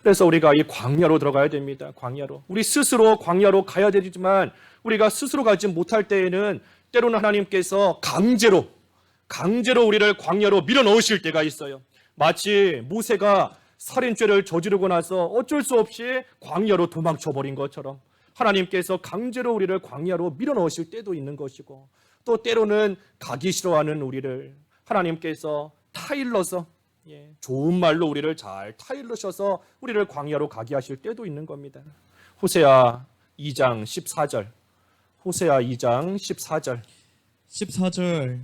그래서 우리가 이 광야로 들어가야 됩니다. 광야로. 우리 스스로 광야로 가야 되지만 우리가 스스로 가지 못할 때에는 때로는 하나님께서 강제로 우리를 광야로 밀어넣으실 때가 있어요. 마치 모세가 살인죄를 저지르고 나서 어쩔 수 없이 광야로 도망쳐버린 것처럼 하나님께서 강제로 우리를 광야로 밀어넣으실 때도 있는 것이고, 또 때로는 가기 싫어하는 우리를 하나님께서 타일러서 좋은 말로 우리를 잘 타일러셔서 우리를 광야로 가게 하실 때도 있는 겁니다. 호세아 2장 14절. 호세아 2장 14절. 14절.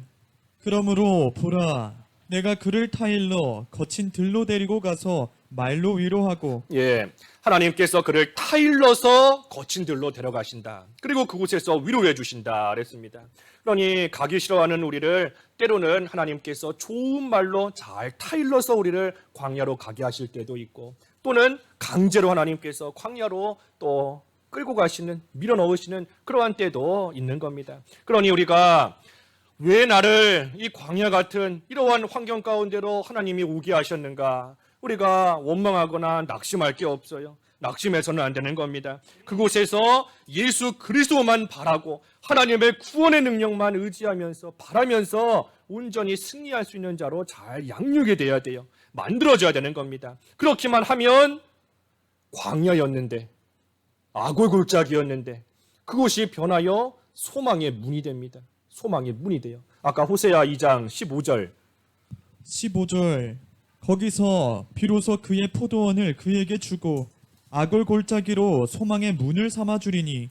그러므로 보라, 내가 그를 타일러 거친 들로 데리고 가서 말로 위로하고 하나님께서 그를 타일러서 거친 들로 데려가신다. 그리고 그곳에서 위로해 주신다 그랬습니다. 그러니 가기 싫어하는 우리를 때로는 하나님께서 좋은 말로 잘 타일러서 우리를 광야로 가게 하실 때도 있고, 또는 강제로 하나님께서 광야로 또 끌고 가시는, 밀어넣으시는 그러한 때도 있는 겁니다. 그러니 우리가 왜 나를 이 광야 같은 이러한 환경 가운데로 하나님이 오게 하셨는가? 우리가 원망하거나 낙심할 게 없어요. 낙심해서는 안 되는 겁니다. 그곳에서 예수 그리스도만 바라고 하나님의 구원의 능력만 의지하면서 바라면서 온전히 승리할 수 있는 자로 잘 양육이 돼야 돼요. 만들어져야 되는 겁니다. 그렇게만 하면 광야였는데, 악을 골짜기였는데 그곳이 변하여 소망의 문이 됩니다. 소망의 문이 돼요. 아까 호세아 2장 15절. 15절. 거기서 비로소 그의 포도원을 그에게 주고 악을 골짜기로 소망의 문을 삼아 주리니.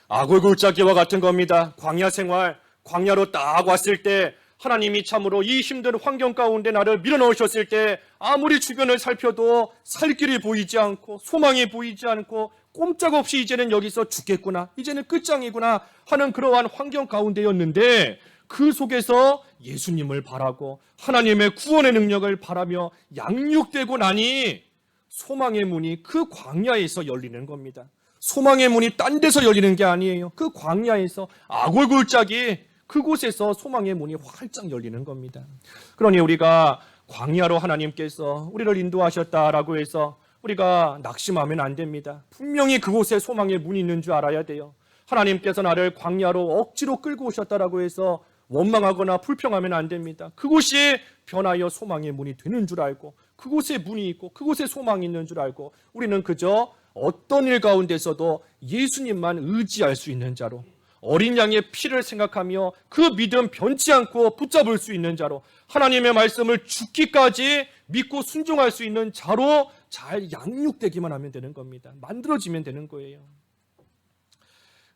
악을 골짜기와 같은 겁니다. 광야 생활, 광야로 딱 왔을 때 하나님이 참으로 이 힘든 환경 가운데 나를 밀어넣으셨을 때 아무리 주변을 살펴도 살 길이 보이지 않고 소망이 보이지 않고 꼼짝없이 이제는 여기서 죽겠구나, 이제는 끝장이구나 하는 그러한 환경 가운데였는데, 그 속에서 예수님을 바라고 하나님의 구원의 능력을 바라며 양육되고 나니 소망의 문이 그 광야에서 열리는 겁니다. 소망의 문이 딴 데서 열리는 게 아니에요. 그 광야에서, 악을 골짜기 그곳에서 소망의 문이 활짝 열리는 겁니다. 그러니 우리가 광야로 하나님께서 우리를 인도하셨다라고 해서 우리가 낙심하면 안 됩니다. 분명히 그곳에 소망의 문이 있는 줄 알아야 돼요. 하나님께서 나를 광야로 억지로 끌고 오셨다라고 해서 원망하거나 불평하면 안 됩니다. 그곳이 변하여 소망의 문이 되는 줄 알고, 그곳에 문이 있고 그곳에 소망이 있는 줄 알고, 우리는 그저 어떤 일 가운데서도 예수님만 의지할 수 있는 자로, 어린 양의 피를 생각하며 그 믿음 변치 않고 붙잡을 수 있는 자로, 하나님의 말씀을 죽기까지 믿고 순종할 수 있는 자로 잘 양육되기만 하면 되는 겁니다. 만들어지면 되는 거예요.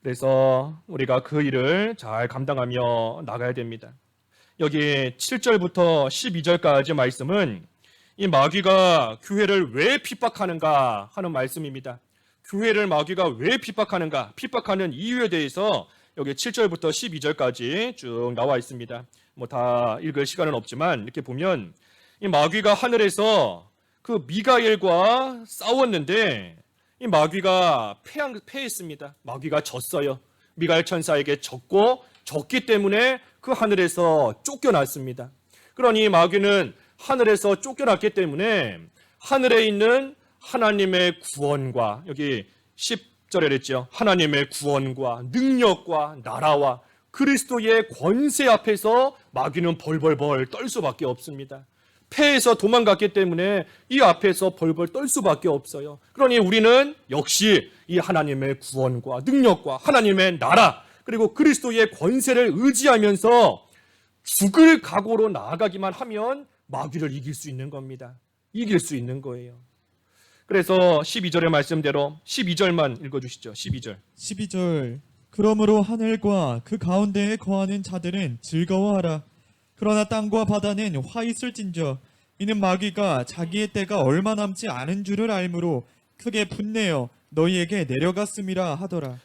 그래서 우리가 그 일을 잘 감당하며 나가야 됩니다. 여기 7절부터 12절까지 말씀은 이 마귀가 교회를 왜 핍박하는가 하는 말씀입니다. 교회를 마귀가 왜 핍박하는가, 핍박하는 이유에 대해서 여기 7절부터 12절까지 쭉 나와 있습니다. 다 읽을 시간은 없지만 이렇게 보면 이 마귀가 하늘에서 그 미가엘과 싸웠는데 이 마귀가 패했습니다. 마귀가 졌어요. 미가엘 천사에게 졌기 때문에 그 하늘에서 쫓겨났습니다. 그러니 마귀는 하늘에서 쫓겨났기 때문에 하늘에 있는 하나님의 구원과, 여기 10절에 그랬죠. 하나님의 구원과 능력과 나라와 그리스도의 권세 앞에서 마귀는 벌벌벌 떨 수밖에 없습니다. 패해서 도망갔기 때문에 이 앞에서 벌벌 떨 수밖에 없어요. 그러니 우리는 역시 이 하나님의 구원과 능력과 하나님의 나라 그리고 그리스도의 권세를 의지하면서 죽을 각오로 나아가기만 하면 마귀를 이길 수 있는 겁니다. 이길 수 있는 거예요. 그래서 12절의 말씀대로 12절만 읽어주시죠. 12절. 12절. 그러므로 하늘과 그 가운데에 거하는 자들은 즐거워하라. 그러나 땅과 바다는 화 있을진저. 이는 마귀가 자기의 때가 얼마 남지 않은 줄을 알므로 크게 분내어 너희에게 내려갔음이라 하더라.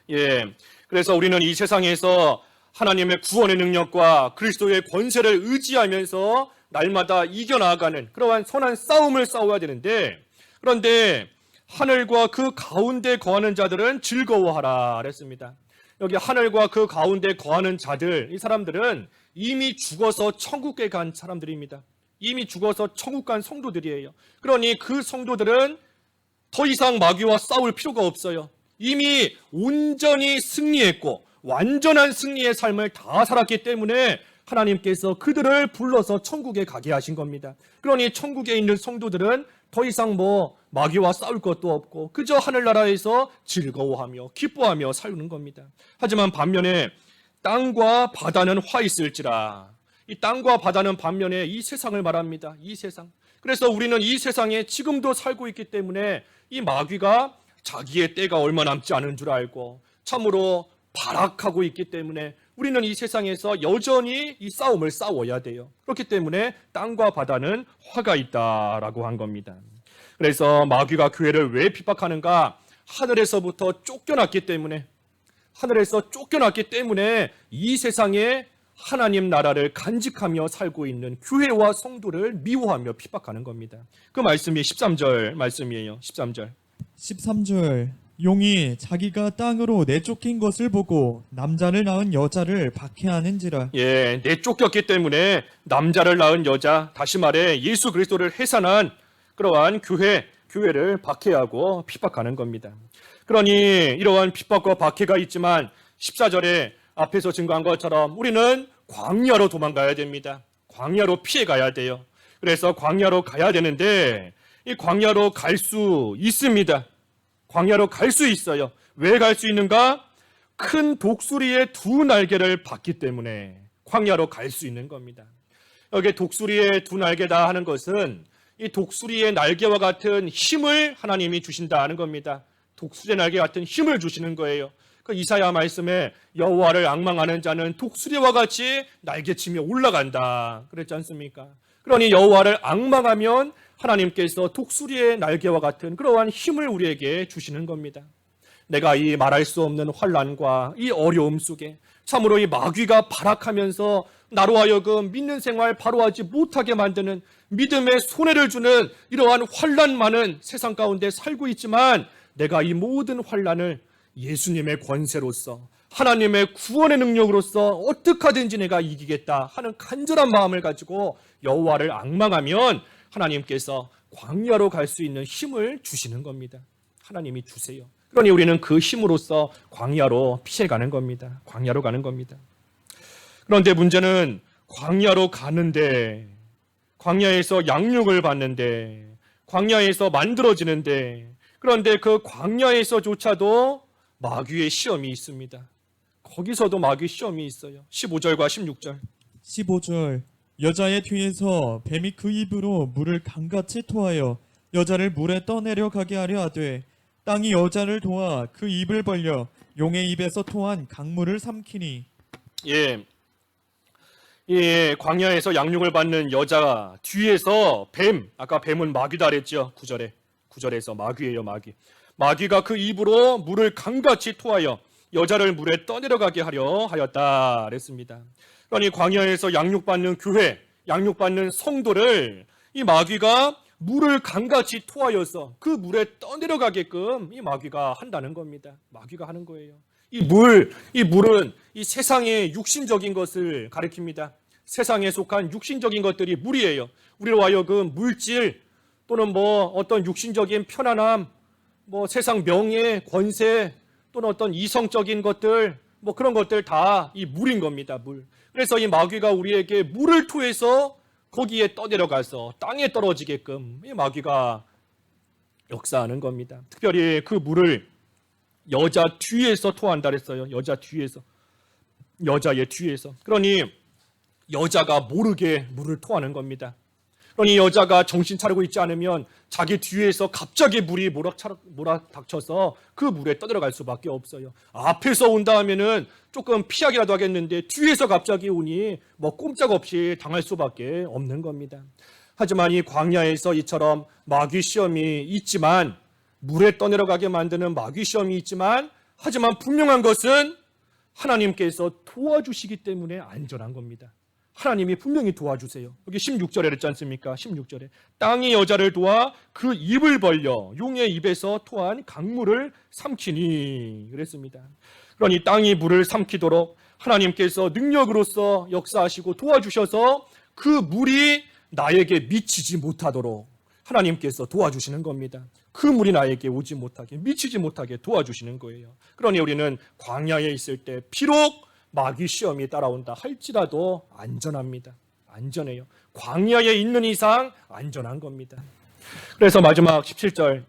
그래서 우리는 이 세상에서 하나님의 구원의 능력과 그리스도의 권세를 의지하면서 날마다 이겨나가는 그러한 선한 싸움을 싸워야 되는데, 그런데 하늘과 그 가운데 거하는 자들은 즐거워하라 그랬습니다. 여기 하늘과 그 가운데 거하는 자들, 이 사람들은 이미 죽어서 천국에 간 사람들입니다. 이미 죽어서 천국 간 성도들이에요. 그러니 그 성도들은 더 이상 마귀와 싸울 필요가 없어요. 이미 온전히 승리했고 완전한 승리의 삶을 다 살았기 때문에 하나님께서 그들을 불러서 천국에 가게 하신 겁니다. 그러니 천국에 있는 성도들은 더 이상 마귀와 싸울 것도 없고 그저 하늘나라에서 즐거워하며 기뻐하며 살는 겁니다. 하지만 반면에 땅과 바다는 화 있을지라, 이 땅과 바다는 반면에 이 세상을 말합니다. 이 세상. 그래서 우리는 이 세상에 지금도 살고 있기 때문에 이 마귀가 자기의 때가 얼마 남지 않은 줄 알고 참으로 발악하고 있기 때문에 우리는 이 세상에서 여전히 이 싸움을 싸워야 돼요. 그렇기 때문에 땅과 바다는 화가 있다라고 한 겁니다. 그래서 마귀가 교회를 왜 핍박하는가? 하늘에서부터 쫓겨났기 때문에 이 세상에 하나님 나라를 간직하며 살고 있는 교회와 성도를 미워하며 핍박하는 겁니다. 그 말씀이 13절 말씀이에요. 13절. 13절 용이 자기가 땅으로 내쫓긴 것을 보고 남자를 낳은 여자를 박해하는지라. 예, 내쫓겼기 때문에 남자를 낳은 여자, 다시 말해 예수 그리스도를 해산한 그러한 교회를 박해하고 핍박하는 겁니다. 그러니 이러한 핍박과 박해가 있지만 14절에 앞에서 증거한 것처럼 우리는 광야로 도망가야 됩니다. 광야로 피해가야 돼요. 그래서 광야로 가야 되는데 이 광야로 갈 수 있습니다. 광야로 갈 수 있어요. 왜 갈 수 있는가? 큰 독수리의 두 날개를 받기 때문에 광야로 갈 수 있는 겁니다. 여기 독수리의 두 날개다 하는 것은 이 독수리의 날개와 같은 힘을 하나님이 주신다는 겁니다. 독수리의 날개 같은 힘을 주시는 거예요. 그 이사야 말씀에 여호와를 앙망하는 자는 독수리와 같이 날개치며 올라간다 그랬지 않습니까? 그러니 여호와를 앙망하면 하나님께서 독수리의 날개와 같은 그러한 힘을 우리에게 주시는 겁니다. 내가 이 말할 수 없는 환난과 이 어려움 속에 참으로 이 마귀가 발악하면서 나로 하여금 믿는 생활 바로 하지 못하게 만드는 믿음에 손해를 주는 이러한 환난 많은 세상 가운데 살고 있지만 내가 이 모든 환난을 예수님의 권세로서 하나님의 구원의 능력으로서 어떻게 하든지 내가 이기겠다 하는 간절한 마음을 가지고 여호와를 앙망하면 하나님께서 광야로 갈 수 있는 힘을 주시는 겁니다. 하나님이 주세요. 그러니 우리는 그 힘으로써 광야로 피해가는 겁니다. 광야로 가는 겁니다. 그런데 문제는 광야로 가는데, 광야에서 양육을 받는데, 광야에서 만들어지는데, 그런데 그 광야에서조차도 마귀의 시험이 있습니다. 거기서도 마귀 시험이 있어요. 15절과 16절. 15절 여자의 뒤에서 뱀이 그 입으로 물을 강같이 토하여 여자를 물에 떠내려 가게 하려 하되 땅이 여자를 도와 그 입을 벌려 용의 입에서 토한 강물을 삼키니. 광야에서 양육을 받는 여자 뒤에서 뱀, 아까 뱀은 마귀다 그랬죠. 9절에서 마귀예요, 마귀. 마귀가 그 입으로 물을 강같이 토하여 여자를 물에 떠내려가게 하려 하였다 그랬습니다. 그러니 광야에서 양육받는 교회, 양육받는 성도를 이 마귀가 물을 강같이 토하여서 그 물에 떠내려가게끔 이 마귀가 한다는 겁니다. 마귀가 하는 거예요. 이 물은 이 세상의 육신적인 것을 가리킵니다. 세상에 속한 육신적인 것들이 물이에요. 우리로 하여금 물질 또는 어떤 육신적인 편안함, 세상 명예, 권세 또는 어떤 이성적인 것들, 그런 것들 다 이 물인 겁니다. 물. 그래서 이 마귀가 우리에게 물을 토해서 거기에 떠내려가서 땅에 떨어지게끔 이 마귀가 역사하는 겁니다. 특별히 그 물을 여자 뒤에서 토한다 그랬어요. 여자의 뒤에서. 그러니 여자가 모르게 물을 토하는 겁니다. 그러니 여자가 정신 차리고 있지 않으면 자기 뒤에서 갑자기 물이 몰아닥쳐서 그 물에 떠들어갈 수밖에 없어요. 앞에서 온다 하면은 조금 피하기라도 하겠는데 뒤에서 갑자기 오니 꼼짝없이 당할 수밖에 없는 겁니다. 하지만 이 광야에서 이처럼 마귀 시험이 있지만, 물에 떠내려가게 만드는 마귀 시험이 있지만, 하지만 분명한 것은 하나님께서 도와주시기 때문에 안전한 겁니다. 하나님이 분명히 도와주세요. 여기 16절에 그랬지 않습니까? 16절에 땅이 여자를 도와 그 입을 벌려 용의 입에서 토한 강물을 삼키니 그랬습니다. 그러니 땅이 물을 삼키도록 하나님께서 능력으로서 역사하시고 도와주셔서 그 물이 나에게 미치지 못하도록 하나님께서 도와주시는 겁니다. 그 물이 나에게 오지 못하게, 미치지 못하게 도와주시는 거예요. 그러니 우리는 광야에 있을 때 비록 마귀 시험이 따라온다 할지라도 안전합니다. 안전해요. 광야에 있는 이상 안전한 겁니다. 그래서 마지막 17절.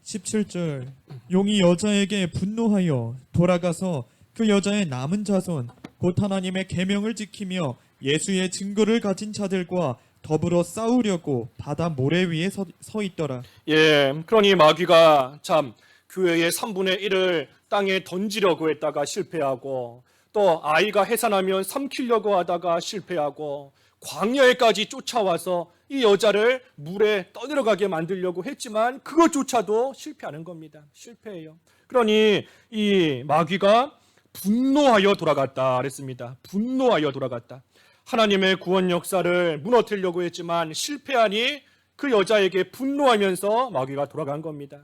17절 용이 여자에게 분노하여 돌아가서 그 여자의 남은 자손 곧 하나님의 계명을 지키며 예수의 증거를 가진 자들과 더불어 싸우려고 바다 모래 위에 서 있더라. 예, 그러니 마귀가 참 교회의 3분의 1을 땅에 던지려고 했다가 실패하고, 또 아이가 해산하면 삼키려고 하다가 실패하고, 광야에까지 쫓아와서 이 여자를 물에 떠내려가게 만들려고 했지만 그것조차도 실패하는 겁니다. 실패해요. 그러니 이 마귀가 분노하여 돌아갔다 그랬습니다. 분노하여 돌아갔다. 하나님의 구원 역사를 무너뜨리려고 했지만 실패하니 그 여자에게 분노하면서 마귀가 돌아간 겁니다.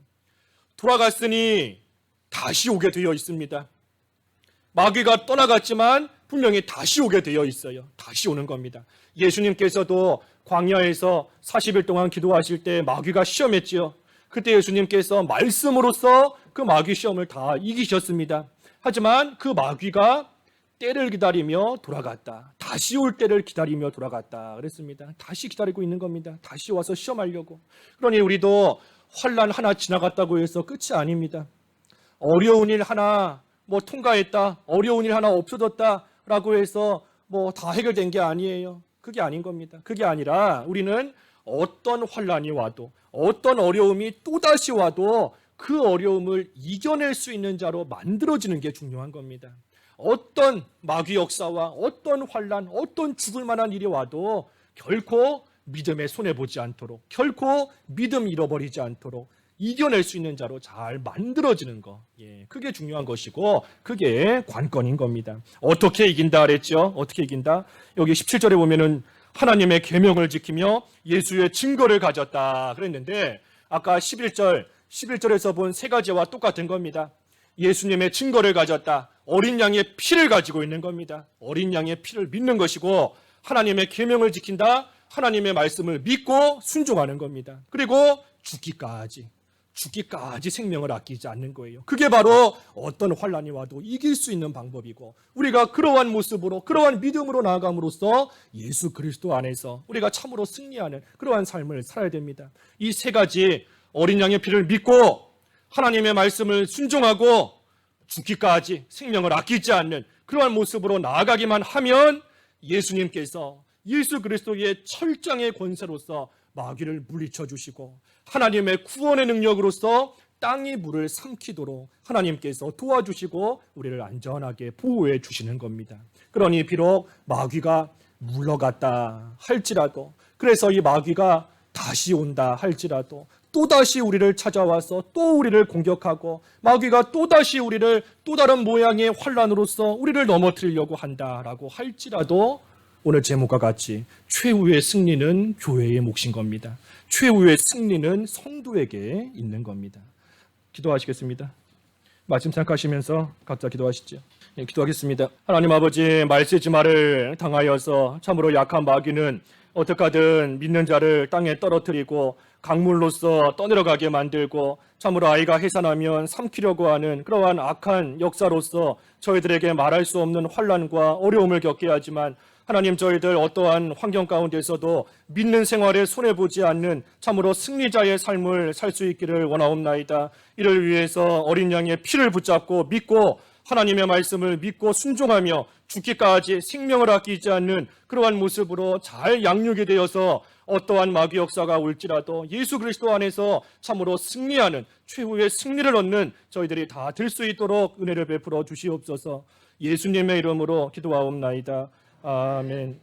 돌아갔으니 다시 오게 되어 있습니다. 마귀가 떠나갔지만 분명히 다시 오게 되어 있어요. 다시 오는 겁니다. 예수님께서도 광야에서 40일 동안 기도하실 때 마귀가 시험했지요. 그때 예수님께서 말씀으로써 그 마귀 시험을 다 이기셨습니다. 하지만 그 마귀가 때를 기다리며 돌아갔다. 다시 올 때를 기다리며 돌아갔다 그랬습니다. 다시 기다리고 있는 겁니다. 다시 와서 시험하려고. 그러니 우리도 환난 하나 지나갔다고 해서 끝이 아닙니다. 어려운 일 하나 통과했다, 어려운 일 하나 없어졌다라고 해서 다 해결된 게 아니에요. 그게 아닌 겁니다. 그게 아니라 우리는 어떤 환난이 와도, 어떤 어려움이 또다시 와도 그 어려움을 이겨낼 수 있는 자로 만들어지는 게 중요한 겁니다. 어떤 마귀 역사와 어떤 환난, 어떤 죽을 만한 일이 와도 결코 믿음에 손해보지 않도록, 결코 믿음 잃어버리지 않도록 이겨낼 수 있는 자로 잘 만들어지는 거, 그게 중요한 것이고 그게 관건인 겁니다. 어떻게 이긴다 그랬죠? 어떻게 이긴다? 여기 17절에 보면은 하나님의 계명을 지키며 예수의 증거를 가졌다 그랬는데, 아까 11절에서 본 세 가지와 똑같은 겁니다. 예수님의 증거를 가졌다. 어린 양의 피를 가지고 있는 겁니다. 어린 양의 피를 믿는 것이고, 하나님의 계명을 지킨다. 하나님의 말씀을 믿고 순종하는 겁니다. 그리고 죽기까지 생명을 아끼지 않는 거예요. 그게 바로 어떤 환난이 와도 이길 수 있는 방법이고, 우리가 그러한 모습으로, 그러한 믿음으로 나아감으로써 예수 그리스도 안에서 우리가 참으로 승리하는 그러한 삶을 살아야 됩니다. 이 세 가지, 어린 양의 피를 믿고 하나님의 말씀을 순종하고 죽기까지 생명을 아끼지 않는 그러한 모습으로 나아가기만 하면 예수님께서 예수 그리스도의 철장의 권세로서 마귀를 물리쳐 주시고, 하나님의 구원의 능력으로서 땅이 물을 삼키도록 하나님께서 도와주시고 우리를 안전하게 보호해 주시는 겁니다. 그러니 비록 마귀가 물러갔다 할지라도, 그래서 이 마귀가 다시 온다 할지라도, 또다시 우리를 찾아와서 또 우리를 공격하고, 마귀가 또다시 우리를 또 다른 모양의 환난으로서 우리를 넘어뜨리려고 한다라고 할지라도, 오늘 제목과 같이 최후의 승리는 교회의 몫인 겁니다. 최후의 승리는 성도에게 있는 겁니다. 기도하시겠습니다. 말씀 생각하시면서 각자 기도하시죠. 기도하겠습니다. 하나님 아버지, 말세지마를 당하여서 참으로 약한 마귀는 어떻게 하든 믿는 자를 땅에 떨어뜨리고 강물로서 떠내려가게 만들고, 참으로 아이가 해산하면 삼키려고 하는 그러한 악한 역사로서 저희들에게 말할 수 없는 환난과 어려움을 겪게 하지만, 하나님, 저희들 어떠한 환경 가운데서도 믿는 생활에 손해보지 않는 참으로 승리자의 삶을 살 수 있기를 원하옵나이다. 이를 위해서 어린 양의 피를 붙잡고 믿고 하나님의 말씀을 믿고 순종하며 죽기까지 생명을 아끼지 않는 그러한 모습으로 잘 양육이 되어서 어떠한 마귀 역사가 올지라도 예수 그리스도 안에서 참으로 승리하는, 최후의 승리를 얻는 저희들이 다 될 수 있도록 은혜를 베풀어 주시옵소서. 예수님의 이름으로 기도하옵나이다. 아멘.